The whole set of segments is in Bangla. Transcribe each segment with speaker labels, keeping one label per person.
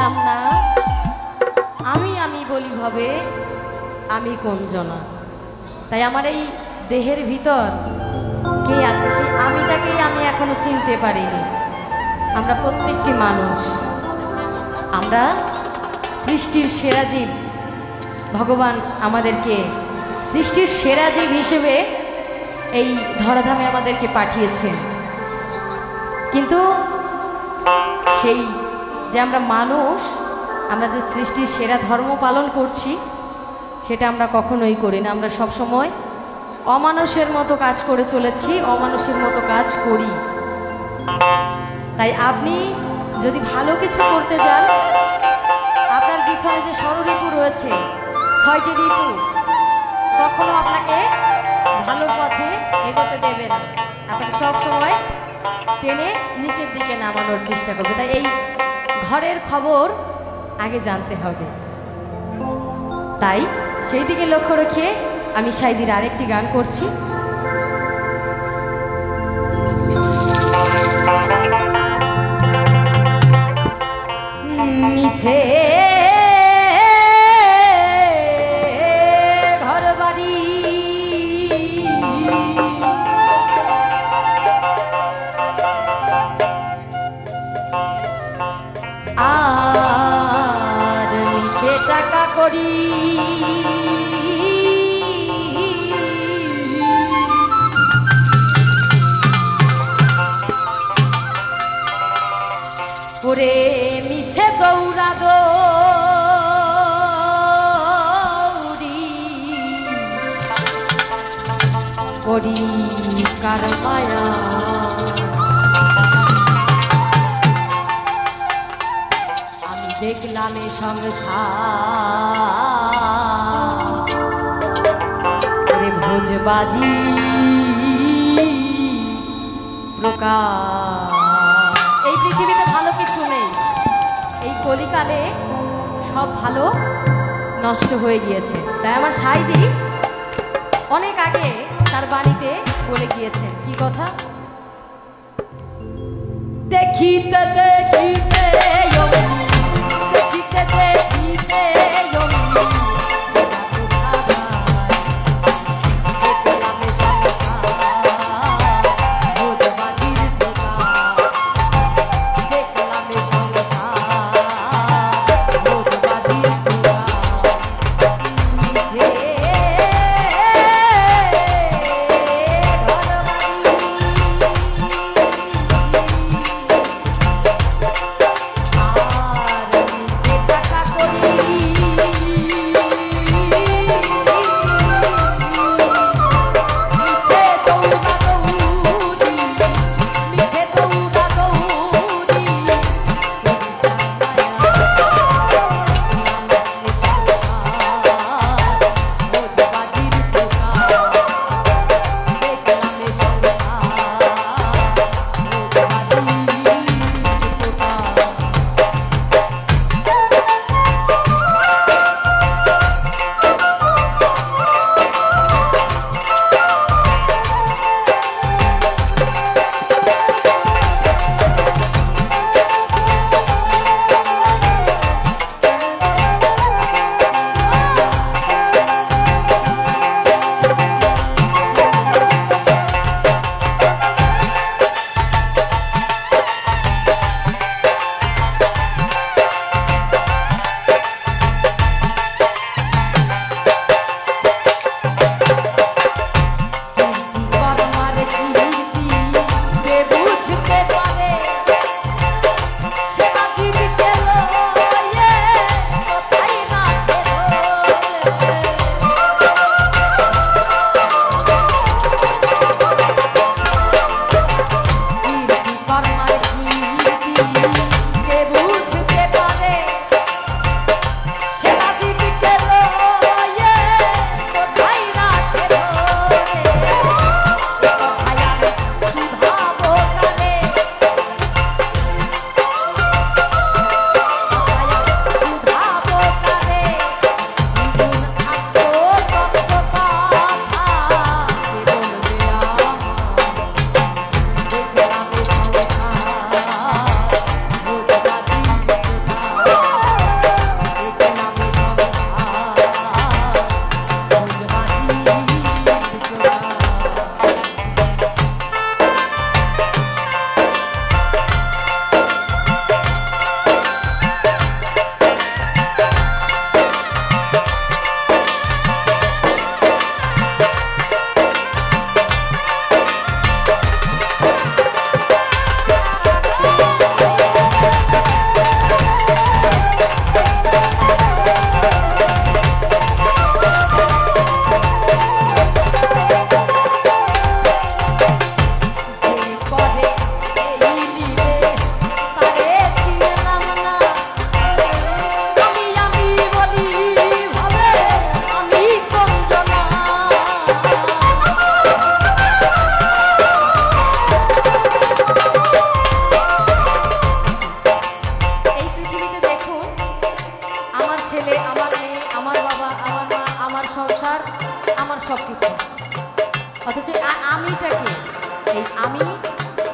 Speaker 1: বুঝলাম না আমি বলি ভাবে আমি কোন জনা। তাই আমার এই দেহের ভিতর কে আছে সেই আমিটাকেই আমি এখনো চিনতে পারিনি। আমরা প্রত্যেকটি মানুষ, আমরা সৃষ্টির সেরা জীব। ভগবান আমাদেরকে সৃষ্টির সেরা জীব হিসেবে এই ধরাধামে আমাদেরকে পাঠিয়েছেন। কিন্তু সেই যে আমরা মানুষ, আমরা যে সৃষ্টির সেরা ধর্ম পালন করছি সেটা আমরা কখনোই করি না। আমরা সবসময় অমানুষের মতো কাজ করে চলেছি, অমানুষের মতো কাজ করি। তাই আপনি যদি ভালো কিছু করতে যান, আপনার পিছনে যে ষড়রিপু রয়েছে, 6টি রিপু, কখনো আপনাকে ভালো পথে এগোতে দেবে না। আপনাকে সবসময় টেনে নিচের দিকে নামানোর চেষ্টা করবে। তাই এই ঘরের খবর আগে জানতে হবে। তাই সেই দিকে লক্ষ্য রেখে আমি সাইজির আরেকটি গান করছি। নিচে ঘর বাড়ি আর নিচে টাকা করি, ওরে মিছে দৌড়া দৌড়ি করি কার মায়া, আমি দেখলাম এ সংসার ভোজবাজি প্রকাশ। এই পৃথিবীতে ভালো কিছু নেই। এই কলিকালে সব ভালো নষ্ট হয়ে গিয়েছে। তাই আমার সাইজি অনেক আগে তার বাণীতে বলে গিয়েছেন কি কথা, দেখিতে দেখিতে দেখিতে দেখিতে সংসার, আমার সব কিছু, অথচ আমিটাকে, এই আমি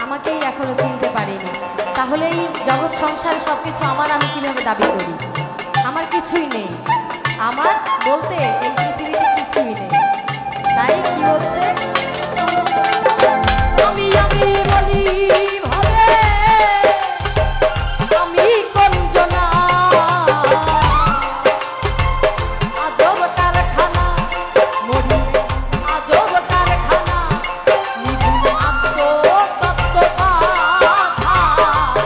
Speaker 1: আমাকেই এখনো চিনতে পারিনি। তাহলে এই জগৎ সংসারে সব কিছু আমার, আমি কিভাবে দাবি করি? আমার কিছুই নেই, আমার বলতে এই পৃথিবীতে কিছুই নেই। তাই কি হচ্ছে, আমি আমি বলি ভাবে আমি কঞ্জনা, আজব কারখানা মরি, আজব কারখানা নিগুণ আত্মতত্ত্ব পাখা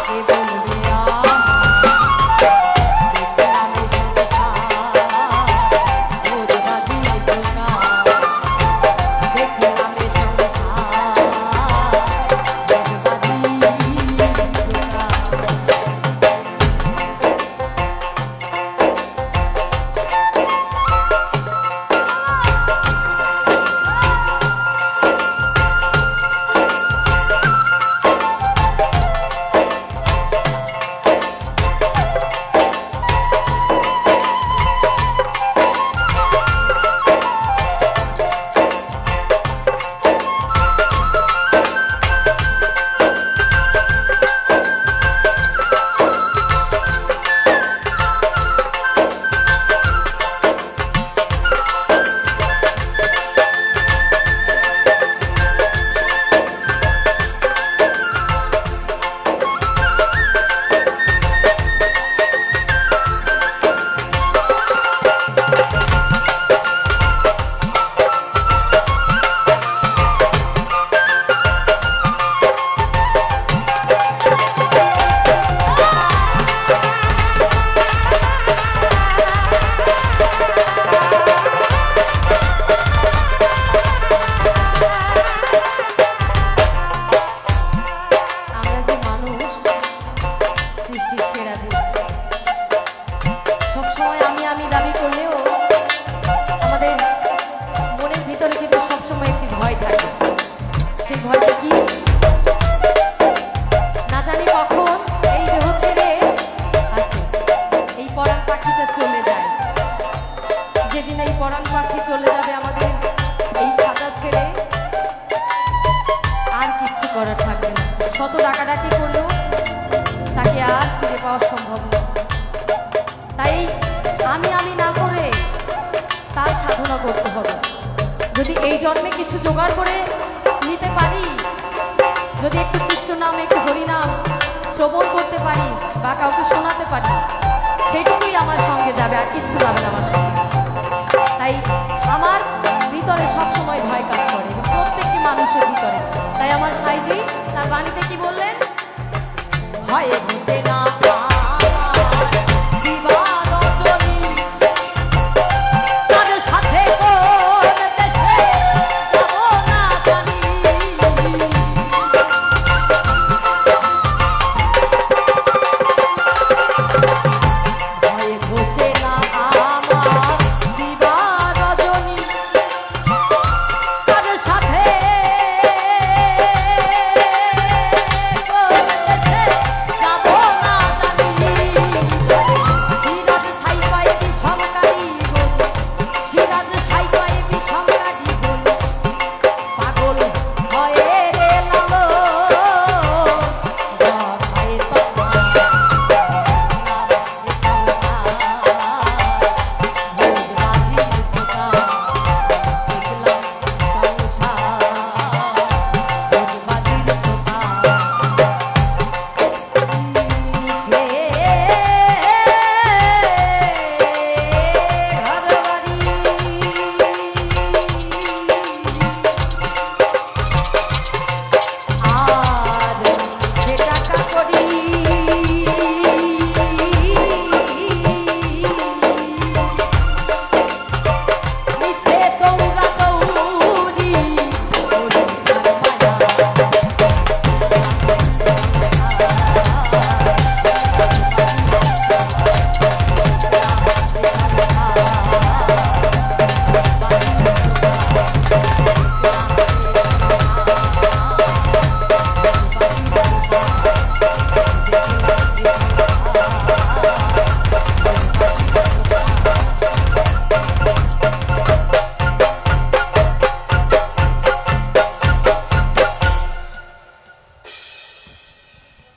Speaker 1: কে বলবে আমি সংসার ভোজবাদী দোকা, দেখলাম সংসার ভোজবাদী দোকা। পরাণ পাখি চলে যাবে আমাদের এই খাতা ছেড়ে, আর কিচ্ছু করার থাকবে না। শত ডাকাডাকি করলেও তাকে আর ফিরে পাওয়া সম্ভব না। তাই আমি না করে তার সাধনা করতে হবে। যদি এই জন্মে কিছু জোগাড় করে নিতে পারি, যদি একটু কৃষ্ণ নাম, একটু হরিনাম শ্রবণ করতে পারি বা কাউকে শোনাতে পারি, সেটুকুই আমার সঙ্গে যাবে, আর কিচ্ছু যাবে না আমার সঙ্গে। তাই আমার ভিতরে সবসময় ভয় কাজ করে, এবং প্রত্যেকটি মানুষের ভিতরে। তাই আমার সাইজি তার বাণীতে কি বললেন, ভয়ে বুঝে না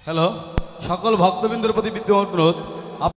Speaker 2: হ্যালো, সকল ভক্তবৃন্দের প্রতি বিদ্যমান অনুরোধ,